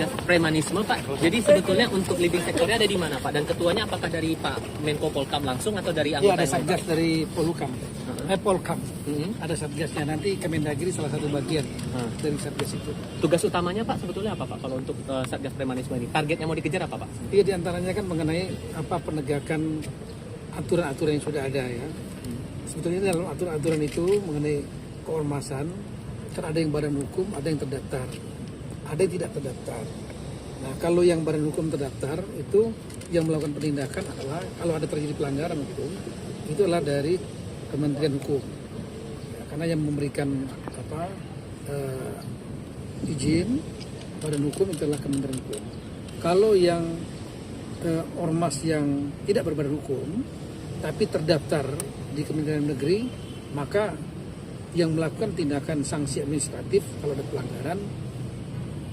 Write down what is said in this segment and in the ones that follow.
Premanisme Pak, jadi sebetulnya untuk living sektornya ada di mana Pak? Dan ketuanya apakah dari Pak Menko Polkam langsung atau dari Iya, anggota? ada satgas dari Polhukam, Polkam. Mhm. Ada satgasnya, nanti Kemendagri salah satu bagian dari satgas itu. Tugas utamanya Pak sebetulnya apa Pak kalau untuk Satgas Premanisme ini? Targetnya mau dikejar apa Pak? Iya, diantaranya kan mengenai penegakan aturan-aturan yang sudah ada ya. Sebetulnya dalam aturan-aturan itu mengenai keormasan, kan ada yang badan hukum, ada yang terdaftar, ada yang tidak terdaftar. Nah, kalau yang badan hukum terdaftar itu yang melakukan penindakan adalah kalau ada terjadi pelanggaran itu adalah dari Kementerian Hukum. Ya, karena yang memberikan izin badan hukum itu adalah Kementerian Hukum. Kalau yang ormas yang tidak berbadan hukum tapi terdaftar di Kementerian Negeri, maka yang melakukan tindakan sanksi administratif kalau ada pelanggaran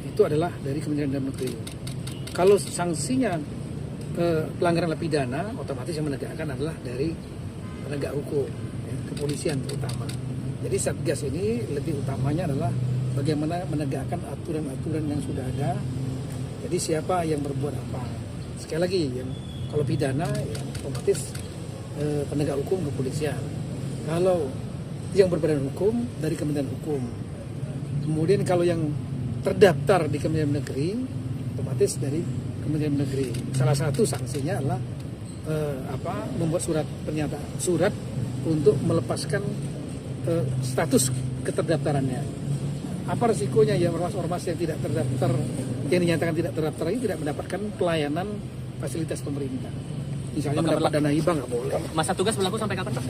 itu adalah dari Kementerian Dalam Negeri. Kalau sanksinya pelanggaran pidana, otomatis yang menegakkan adalah dari penegak hukum, ya, kepolisian terutama. Jadi Satgas ini lebih utamanya adalah bagaimana menegakkan aturan-aturan yang sudah ada. Jadi siapa yang berbuat apa. Sekali lagi, yang kalau pidana ya otomatis penegak hukum kepolisian. Kalau yang berbadan hukum dari Kementerian Hukum. Kemudian kalau yang terdaftar di Kementerian Negeri, otomatis dari Kementerian Negeri. Salah satu sanksinya adalah membuat surat untuk melepaskan status keterdaftarannya. Apa resikonya ya ormas-ormas yang tidak terdaftar, yang dinyatakan tidak terdaftar ini tidak mendapatkan pelayanan fasilitas pemerintah. Misalnya mendapat dana hibah nggak boleh. Masa tugas berlaku sampai kapan Pak?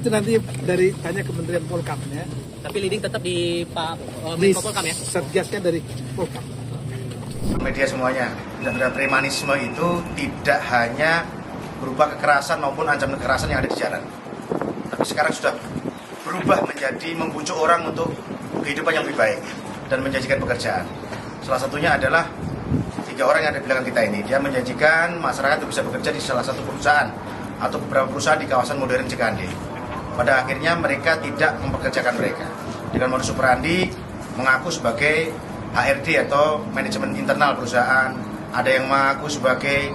Itu nanti dari tanya Kementerian Polkam ya. Tapi leading tetap di Pak Di Menko Polkam ya? Satgasnya dari Polkam. Media semuanya, tindak premanisme itu tidak hanya berupa kekerasan maupun ancaman kekerasan yang ada di jalan. Tapi sekarang sudah berubah menjadi membujuk orang untuk kehidupan yang lebih baik dan menjanjikan pekerjaan. Salah satunya adalah 3 orang yang ada di belakang kita ini. Dia menjanjikan masyarakat itu bisa bekerja di salah satu perusahaan atau beberapa perusahaan di kawasan modern Cikande. Pada akhirnya mereka tidak mempekerjakan mereka. Dengan modus operandi mengaku sebagai HRD atau manajemen internal perusahaan, ada yang mengaku sebagai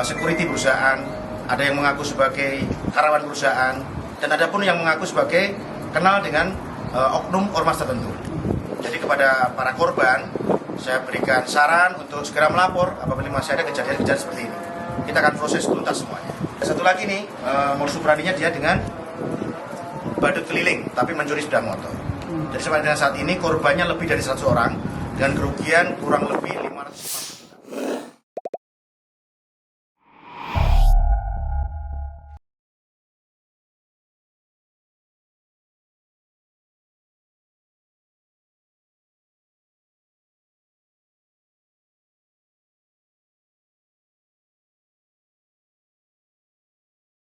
security perusahaan, ada yang mengaku sebagai karyawan perusahaan, dan ada pun yang mengaku sebagai kenal dengan oknum ormas tertentu. Jadi kepada para korban, saya berikan saran untuk segera melapor apabila masih ada kejadian-kejadian seperti ini. Kita akan proses tuntas semuanya. Satu lagi nih, modus operandinya dia dengan badut keliling, tapi mencuri sepeda motor. Jadi sampai dengan saat ini korbannya lebih dari 100 orang, dengan kerugian kurang lebih 500